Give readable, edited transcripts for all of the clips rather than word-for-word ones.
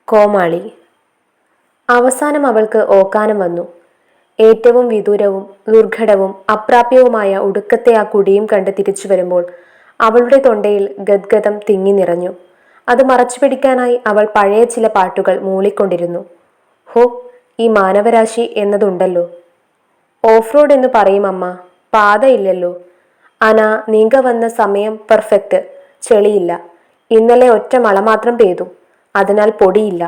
കോമാളി. അവസാനം അവൾക്ക് ഓക്കാനം വന്നു. ഏറ്റവും വിദൂരവും ദുർഘടവും അപ്രാപ്യവുമായ ഒടുക്കത്തെ ആ കുടിയും കണ്ട് തിരിച്ചു വരുമ്പോൾ അവളുടെ തൊണ്ടയിൽ ഗദ്ഗതം തിങ്ങി നിറഞ്ഞു. അത് മറച്ചു പിടിക്കാനായി അവൾ പഴയ ചില പാട്ടുകൾ മൂളിക്കൊണ്ടിരുന്നു. ഹോ, ഈ മാനവരാശി എന്നതുണ്ടല്ലോ. ഓഫ് റോഡ് എന്ന് പറയും അമ്മ, പാതയില്ലല്ലോ. അന നീങ്ക വന്ന സമയം പെർഫെക്റ്റ്. ചെളിയില്ല. ഇന്നലെ ഒറ്റ മഴ മാത്രം പെയ്തു, അതിനാൽ പൊടിയില്ല.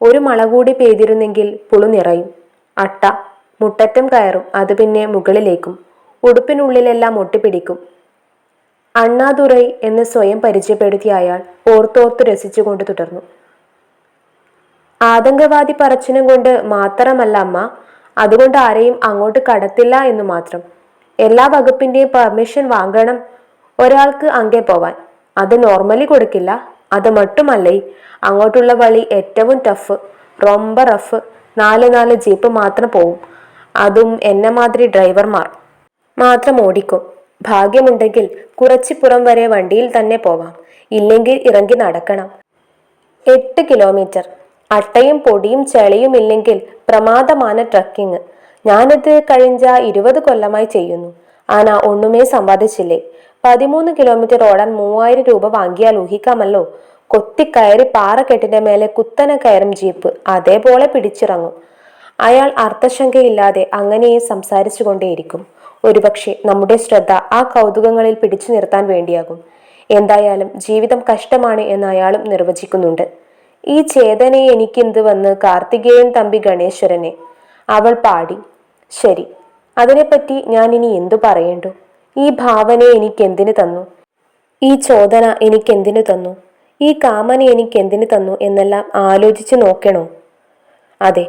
ഒരു മഴ കൂടി പെയ്തിരുന്നെങ്കിൽ പുളു നിറയും. അട്ട മുട്ടറ്റം കയറും, അത് പിന്നെ മുകളിലേക്കും. ഉടുപ്പിനുള്ളിലെല്ലാം ഒട്ടിപ്പിടിക്കും. അണ്ണാദുറൈ എന്ന് സ്വയം പരിചയപ്പെടുത്തിയ അയാൾ ഓർത്തോർത്തു രസിച്ചുകൊണ്ട് തുടർന്നു. ആതങ്കവാദി പറച്ചിനും കൊണ്ട് മാത്രമല്ല അമ്മ, അതുകൊണ്ട് ആരെയും അങ്ങോട്ട് കടത്തില്ല എന്നു മാത്രം. എല്ലാ വകുപ്പിന്റെയും പെർമിഷൻ വാങ്ങണം ഒരാൾക്ക് അങ്ങേ പോവാൻ. അത് നോർമലി കൊടുക്കില്ല. അത് മട്ടുമല്ലേ, അങ്ങോട്ടുള്ള വഴി ഏറ്റവും ടഫ്, റൊമ്പ റഫ്. 4 ജീപ്പ് മാത്രം പോവും. അതും എന്നെ മാതിരി ഡ്രൈവർമാർ മാത്രം ഓടിക്കും. ഭാഗ്യമുണ്ടെങ്കിൽ കുറച്ച് പുറം വരെ വണ്ടിയിൽ തന്നെ പോവാം, ഇല്ലെങ്കിൽ ഇറങ്ങി നടക്കണം. 8 കിലോമീറ്റർ. അട്ടയും പൊടിയും ചെളിയും ഇല്ലെങ്കിൽ പ്രമാദമാണ് ട്രക്കിങ്. ഞാനത് കഴിഞ്ഞ 20 കൊല്ലമായി ചെയ്യുന്നു. ആന ഒന്നുമേ സമ്പാദിച്ചില്ലേ. 13 കിലോമീറ്റർ ഓടാൻ 3000 രൂപ വാങ്ങിയാൽ ഊഹിക്കാമല്ലോ. കൊത്തിക്കയറി പാറക്കെട്ടിന്റെ മേലെ കുത്തനെ കയറും ജീപ്പ്, അതേപോലെ പിടിച്ചിറങ്ങും. അയാൾ അർത്ഥശങ്കയില്ലാതെ അങ്ങനെയും സംസാരിച്ചു കൊണ്ടേയിരിക്കും. ഒരുപക്ഷെ നമ്മുടെ ശ്രദ്ധ ആ കൗതുകങ്ങളിൽ പിടിച്ചു നിർത്താൻ വേണ്ടിയാകും. എന്തായാലും ജീവിതം കഷ്ടമാണ് എന്ന് അയാളും നിർവചിക്കുന്നുണ്ട്. ഈ ചേതനയെ എനിക്കെന്ത് വന്ന് കാർത്തികേയൻ തമ്പി ഗണേശ്വരനെ, അവൾ പാടി. ശരി, അതിനെപ്പറ്റി ഞാൻ ഇനി എന്തു പറയേണ്ടു? ഈ ഭാവന എനിക്കെന്തിനു തന്നു? ഈ ചോദന എനിക്കെന്തിനു തന്നു? ഈ കാമന എനിക്കെന്തിനു തന്നു എന്നെല്ലാം ആലോചിച്ചു നോക്കണോ? അതെ,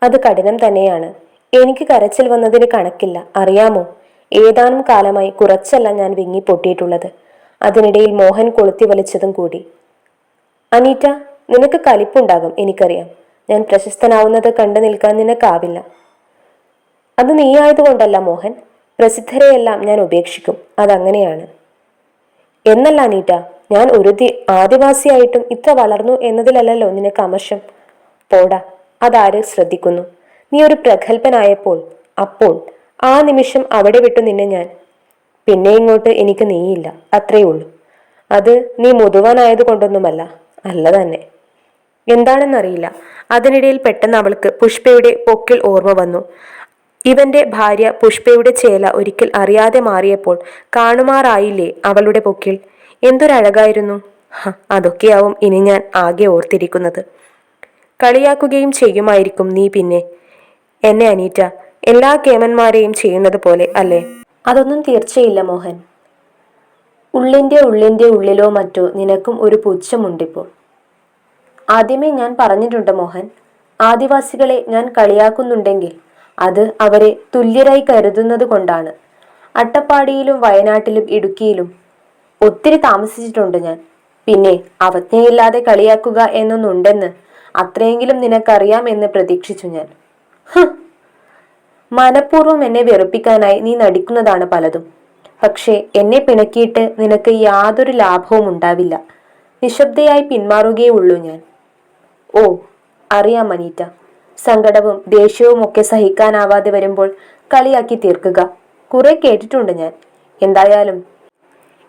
അത് കഠിനം തന്നെയാണ്. എനിക്ക് കരച്ചിൽ വന്നതിന് കണക്കില്ല, അറിയാമോ? ഏതാനും കാലമായി കുറച്ചല്ല ഞാൻ വിങ്ങി പൊട്ടിയിട്ടുള്ളത്. അതിനിടയിൽ മോഹൻ കൊളുത്തി വലിച്ചതും കൂടി. അനീറ്റ, നിനക്ക് കലിപ്പുണ്ടാകും, എനിക്കറിയാം. ഞാൻ പ്രശസ്തനാവുന്നത് കണ്ടു നിൽക്കാൻ നിനക്കാവില്ല. അത് നീ ആയതുകൊണ്ടല്ല മോഹൻ. പ്രസിദ്ധരെയെല്ലാം ഞാൻ ഉപേക്ഷിക്കും, അതങ്ങനെയാണ്. എന്നല്ല അനീറ്റ, ഞാൻ ഒരു ആദിവാസിയായിട്ടും ഇത്ര വളർന്നു എന്നതിലല്ലോ നിനക്ക് അമർഷം. പോടാ, അതാര് ശ്രദ്ധിക്കുന്നു? നീ ഒരു പ്രഗത്ഭനായപ്പോൾ, അപ്പോൾ ആ നിമിഷം അവിടെ വിട്ടു നിന്നെ ഞാൻ. പിന്നെ ഇങ്ങോട്ട് എനിക്ക് നീയില്ല, അത്രയേ ഉള്ളൂ. അത് നീ മുതുവാനായത് കൊണ്ടൊന്നുമല്ല, അല്ല തന്നെ. എന്താണെന്നറിയില്ല. അതിനിടയിൽ പെട്ടെന്ന് അവൾക്ക് പുഷ്പയുടെ പൊക്കിൾ ഓർമ്മ വന്നു. ഇവന്റെ ഭാര്യ പുഷ്പയുടെ ചേല ഒരിക്കൽ അറിയാതെ മാറിയപ്പോൾ കാണുമാറായില്ലേ അവളുടെ പൊക്കിൾ? എന്തൊരഴകായിരുന്നു! അതൊക്കെയാവും ഇനി ഞാൻ ആകെ ഓർത്തിരിക്കുന്നത്. കളിയാക്കുകയും ചെയ്യുമായിരിക്കും നീ പിന്നെ എന്നെ അനീറ്റ, എല്ലാ കേമന്മാരെയും ചെയ്യുന്നത് പോലെ, അല്ലേ? അതൊന്നും തീർച്ചയില്ല മോഹൻ. ഉള്ളിന്റെ ഉള്ളിലോ മറ്റോ നിനക്കും ഒരു പുച്ഛമുണ്ടിപ്പോൾ. ആദ്യമേ ഞാൻ പറഞ്ഞിട്ടുണ്ട് മോഹൻ, ആദിവാസികളെ ഞാൻ കളിയാക്കുന്നുണ്ടെങ്കിൽ അത് അവരെ തുല്യരായി കരുതുന്നത് കൊണ്ടാണ്. അട്ടപ്പാടിയിലും വയനാട്ടിലും ഇടുക്കിയിലും ഒത്തിരി താമസിച്ചിട്ടുണ്ട് ഞാൻ. പിന്നെ അവജ്ഞയില്ലാതെ കളിയാക്കുക എന്നൊന്നുണ്ടെന്ന് അത്രയെങ്കിലും നിനക്കറിയാം എന്ന് പ്രതീക്ഷിച്ചു ഞാൻ. മനഃപൂർവ്വം എന്നെ വെറുപ്പിക്കാനായി നീ നടിക്കുന്നതാണ് പലതും. പക്ഷേ എന്നെ പിണക്കിയിട്ട് നിനക്ക് യാതൊരു ലാഭവും ഉണ്ടാവില്ല. നിശബ്ദയായി പിന്മാറുകയേ ഉള്ളൂ ഞാൻ. ഓ, അറിയാം അനീറ്റ. സങ്കടവും ദേഷ്യവും ഒക്കെ സഹിക്കാനാവാതെ വരുമ്പോൾ കളിയാക്കി തീർക്കുക കുറെ കേട്ടിട്ടുണ്ട് ഞാൻ. എന്തായാലും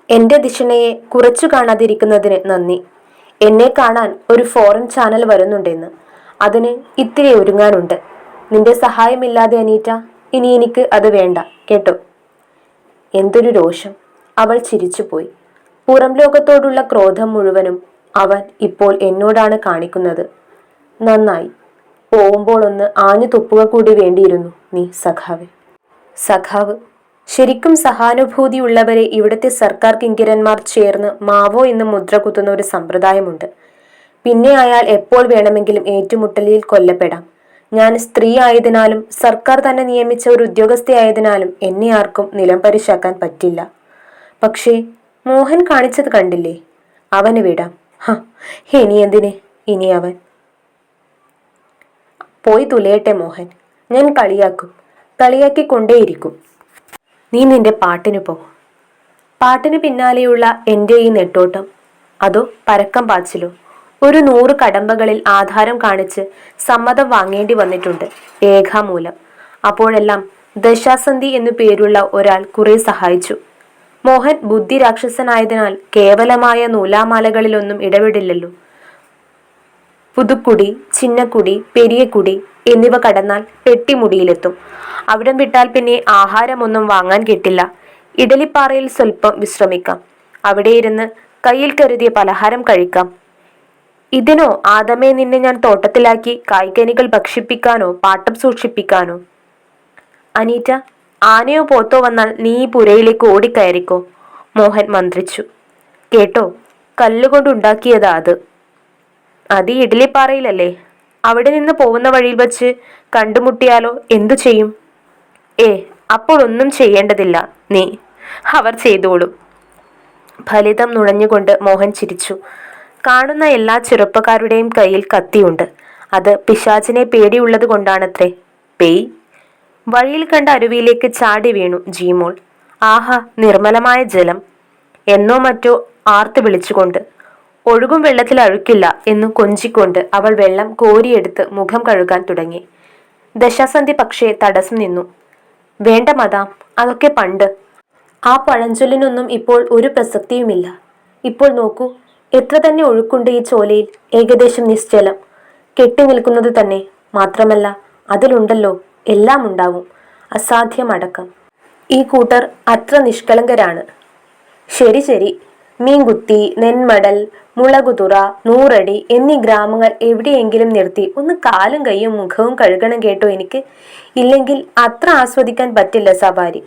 എന്റെ ദിഷണയെ കുറച്ചു കാണാതിരിക്കുന്നതിന് നന്ദി. എന്നെ കാണാൻ ഒരു ഫോറിൻ ചാനൽ വരുന്നുണ്ടെന്ന്. അതിന് ഇത്തിരി ഒരുങ്ങാനുണ്ട്. നിന്റെ സഹായമില്ലാതെ അനീറ്റ, ഇനി എനിക്ക് അത് വേണ്ട കേട്ടോ. എന്തൊരു രോഷം! അവൾ ചിരിച്ചുപോയി. പുറം ലോകത്തോടുള്ള ക്രോധം മുഴുവനും അവൻ ഇപ്പോൾ എന്നോടാണ് കാണിക്കുന്നത്. നന്നായി. പോവുമ്പോൾ ഒന്ന് ആഞ്ഞു തുപ്പുക കൂടി വേണ്ടിയിരുന്നു നീ സഖാവ്. സഖാവ് ശരിക്കും സഹാനുഭൂതിയുള്ളവരെ ഇവിടുത്തെ സർക്കാർ കിങ്കരന്മാർ ചേർന്ന് മാവോ എന്ന് മുദ്ര കുത്തുന്ന ഒരു സമ്പ്രദായമുണ്ട്. പിന്നെ അയാൾ എപ്പോൾ വേണമെങ്കിലും ഏറ്റുമുട്ടലിൽ കൊല്ലപ്പെടാം. ഞാൻ സ്ത്രീ ആയതിനാലും സർക്കാർ തന്നെ നിയമിച്ച ഒരു ഉദ്യോഗസ്ഥയായതിനാലും എന്നെ ആർക്കും നിലംപരിശാക്കാൻ പറ്റില്ല. പക്ഷേ മോഹൻ കാണിച്ചത് കണ്ടില്ലേ? അവന് വിടാം. ഇനി എന്തിന്? ഇനി അവൻ പോയി തുലയട്ടെ മോഹൻ. ഞാൻ കളിയാക്കിക്കൊണ്ടേയിരിക്കും. നീ നിന്റെ പാട്ടിന് പോ. പാട്ടിന് പിന്നാലെയുള്ള എൻ്റെ ഈ നെട്ടോട്ടം, അതോ പരക്കം പാച്ചിലോ? ഒരു 100 കടമ്പകളിൽ ആധാരം കാണിച്ച് സമ്മതം വാങ്ങേണ്ടി വന്നിട്ടുണ്ട്, രേഖാമൂലം. അപ്പോഴെല്ലാം ദശാസന്ധി എന്നു പേരുള്ള ഒരാൾ കുറെ സഹായിച്ചു. മോഹൻ ബുദ്ധി രാക്ഷസനായതിനാൽ കേവലമായ നൂലാമാലകളിലൊന്നും ഇടപെടില്ലല്ലോ. പുതുക്കുടി, ചിന്നക്കുടി, പെരിയക്കുടി എന്നിവ കടന്നാൽ പെട്ടിമുടിയിലെത്തും. അവിടം വിട്ടാൽ പിന്നെ ആഹാരമൊന്നും വാങ്ങാൻ കിട്ടില്ല. ഇഡലിപ്പാറയിൽ സ്വല്പം വിശ്രമിക്കാം. അവിടെ ഇരുന്ന് കയ്യിൽ കരുതിയ പലഹാരം കഴിക്കാം. ഇതിനോ ആദമേ നിന്നെ ഞാൻ തോട്ടത്തിലാക്കി കായ്കനികൾ ഭക്ഷിപ്പിക്കാനോ പാട്ടം സൂക്ഷിപ്പിക്കാനോ? അനീറ്റ, ആനയോ പോത്തോ വന്നാൽ നീ ഈ പുരയിലേക്ക് ഓടിക്കയറിക്കോ, മോഹൻ മന്ത്രിച്ചു. കേട്ടോ, കല്ലുകൊണ്ടുണ്ടാക്കിയതാ അത്. അത് ഈ ഇഡലിപ്പാറയിലല്ലേ? അവിടെ നിന്ന് പോകുന്ന വഴിയിൽ വച്ച് കണ്ടുമുട്ടിയാലോ? എന്തു ചെയ്യും? അപ്പോൾ ഒന്നും ചെയ്യേണ്ടതില്ല നീ, അവർ ചെയ്തോളും. ഫലിതം നുണഞ്ഞുകൊണ്ട് മോഹൻ ചിരിച്ചു. കാണുന്ന എല്ലാ ചെറുപ്പക്കാരുടെയും കയ്യിൽ കത്തിയുണ്ട്. അത് പിശാചിനെ പേടിയുള്ളത് കൊണ്ടാണത്രേ. പേയ്. വഴിയിൽ കണ്ട അരുവിയിലേക്ക് ചാടി വീണു ജീമോൾ. ആഹാ, നിർമ്മലമായ ജലം! എന്നോ മറ്റോ ആർത്ത് വിളിച്ചുകൊണ്ട്. ഒഴുകും വെള്ളത്തിൽ അഴുക്കില്ല എന്നു കൊഞ്ചിക്കൊണ്ട് അവൾ വെള്ളം കോരിയെടുത്ത് മുഖം കഴുകാൻ തുടങ്ങി. ദശാസന്ധി പക്ഷേ തടസ്സം നിന്നു. വേണ്ട മദാം, അതൊക്കെ പണ്ട്. ആ പഴഞ്ചൊല്ലിനൊന്നും ഇപ്പോൾ ഒരു പ്രസക്തിയുമില്ല. ഇപ്പോൾ നോക്കൂ, എത്ര തന്നെ ഒഴുക്കുണ്ട് ഈ ചോലയിൽ. ഏകദേശം നിശ്ചലം. കെട്ടി നിൽക്കുന്നത് തന്നെ. മാത്രമല്ല, അതിലുണ്ടല്ലോ എല്ലാം ഉണ്ടാവും, അസാധ്യമടക്കം. ഈ കൂട്ടർ അത്ര നിഷ്കളങ്കരാണ്. ശരി ശരി, മീൻകുത്തി, നെന്മടൽ, മുളകുതുറ, നൂറടി എന്നീ ഗ്രാമങ്ങൾ എവിടെയെങ്കിലും നിർത്തി ഒന്ന് കാലും കൈയും മുഖവും കഴുകണം കേട്ടോ എനിക്ക്. ഇല്ലെങ്കിൽ അത്ര ആസ്വദിക്കാൻ പറ്റില്ല സവാരി.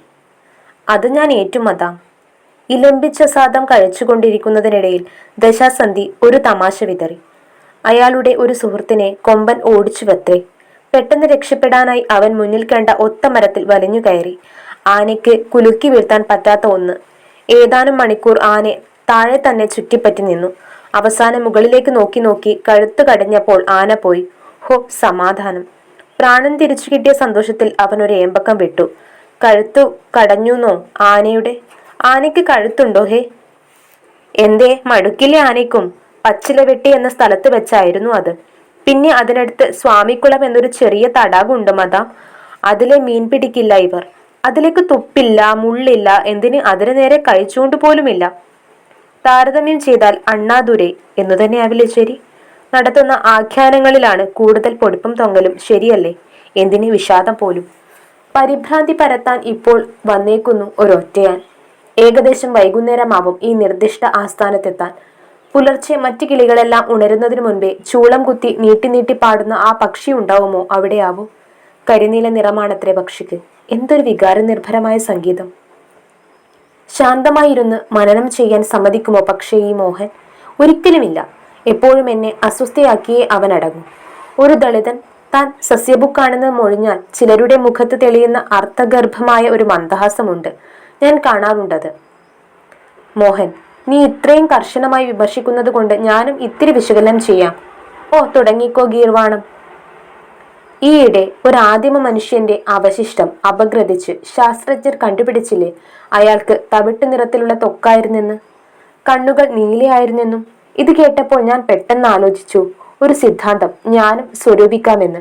അത് ഞാൻ ഏറ്റുമതാം. ഇലമ്പിച്ച സാദം കഴിച്ചുകൊണ്ടിരിക്കുന്നതിനിടയിൽ ദശാസന്ധി ഒരു തമാശ വിതറി. അയാളുടെ ഒരു സുഹൃത്തിനെ കൊമ്പൻ ഓടിച്ചു വത്രേ. പെട്ടെന്ന് രക്ഷപ്പെടാനായി അവൻ മുന്നിൽ കണ്ട ഒത്ത മരത്തിൽ വലിഞ്ഞു കയറി. ആനയ്ക്ക് കുലുക്കി വീഴ്ത്താൻ പറ്റാത്ത ഒന്ന്. ഏതാനും മണിക്കൂർ ആന താഴെ തന്നെ ചുറ്റിപ്പറ്റി നിന്നു. അവസാനം മുകളിലേക്ക് നോക്കി നോക്കി കഴുത്ത് കടിഞ്ഞപ്പോൾ ആന പോയി. ഹോ, സമാധാനം! പ്രാണൻ തിരിച്ചു കിട്ടിയ സന്തോഷത്തിൽ അവൻ ഒരു ഏമ്പക്കം വിട്ടു. കഴുത്തു കടഞ്ഞുന്നോ ആനയുടെ? ആനയ്ക്ക് കഴുത്തുണ്ടോ ഹേ? എന്തേ, മടുക്കില്ലേ ആനയ്ക്കും? പച്ചില വെട്ടി എന്ന സ്ഥലത്ത് വെച്ചായിരുന്നു അത്. പിന്നെ അതിനടുത്ത് സ്വാമിക്കുളം എന്നൊരു ചെറിയ തടാകമുണ്ട് മതാം. അതിലെ മീൻ പിടിക്കില്ല ഇവർ. അതിലേക്ക് തുപ്പില്ല, മുള്ളില്ല, എന്തിന് അതിനു നേരെ കഴിച്ചുകൊണ്ട് പോലുമില്ല. താരതമ്യം ചെയ്താൽ അണ്ണാദുരൈ എന്നു തന്നെയാവില്ലേ ശരി? നടത്തുന്ന ആഖ്യാനങ്ങളിലാണ് കൂടുതൽ പൊടിപ്പും തൊങ്ങലും, ശരിയല്ലേ? എന്തിന് വിഷാദം പോലും? പരിഭ്രാന്തി പരത്താൻ ഇപ്പോൾ വന്നേക്കുന്നു ഒരൊറ്റയാൻ. ഏകദേശം വൈകുന്നേരമാവും ഈ നിർദ്ദിഷ്ട ആസ്ഥാനത്തെത്താൻ. പുലർച്ചെ മറ്റു കിളികളെല്ലാം ഉണരുന്നതിനു മുൻപേ ചൂളം കുത്തി നീട്ടി നീട്ടി പാടുന്ന ആ പക്ഷി ഉണ്ടാവുമോ അവിടെയാവും? കരിനീല നിറമാണത്രേ പക്ഷിക്ക്. എന്തൊരു വികാരനിർഭരമായ സംഗീതം! ശാന്തമായിരുന്ന് മനനം ചെയ്യാൻ സമ്മതിക്കുമോ പക്ഷേ ഈ മോഹൻ? ഒരിക്കലുമില്ല. എപ്പോഴും എന്നെ അസ്വസ്ഥയാക്കിയേ അവൻ അടങ്ങും. ഒരു ദളിതൻ താൻ സസ്യബുക്കാണെന്ന് മൊഴിഞ്ഞാൽ ചിലരുടെ മുഖത്ത് തെളിയുന്ന അർത്ഥഗർഭമായ ഒരു മന്ദഹാസമുണ്ട്. ഞാൻ കാണാറുണ്ടത്. മോഹൻ, നീ ഇത്രയും കർശനമായി വിമർശിക്കുന്നത് കൊണ്ട് ഞാനും ഇത്തിരി വിശകലനം ചെയ്യാം. ഓ, തുടങ്ങിക്കോ ഗീർവാണം. ഈയിടെ ഒരാദിമ മനുഷ്യന്റെ അവശിഷ്ടം അപഗ്രഥിച്ച് ശാസ്ത്രജ്ഞർ കണ്ടുപിടിച്ചില്ലേ? അയാൾക്ക് തവിട്ട് നിറത്തിലുള്ള ത്വക്കായിരുന്നെന്ന്, കണ്ണുകൾ നീലയായിരുന്നെന്നും. ഇത് കേട്ടപ്പോൾ ഞാൻ പെട്ടെന്ന് ആലോചിച്ചു, ഒരു സിദ്ധാന്തം ഞാനും സ്വരൂപിക്കാമെന്ന്.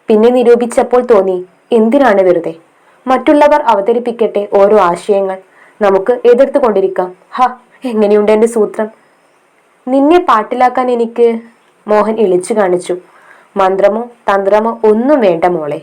പിന്നെ നിരൂപിച്ചപ്പോൾ തോന്നി, എന്തിനാണ് വെറുതെ? മറ്റുള്ളവർ അവതരിപ്പിക്കട്ടെ ഓരോ ആശയങ്ങൾ, നമുക്ക് എതിർത്ത് കൊണ്ടിരിക്കാം. എങ്ങനെയുണ്ട് എന്റെ സൂത്രം? നിന്നെ പാട്ടിലാക്കാൻ എനിക്ക്... മോഹൻ ഇളിച്ചു കാണിച്ചു. മന്ത്രമോ തന്ത്രമോ ഒന്നും വേണ്ട മോളെ.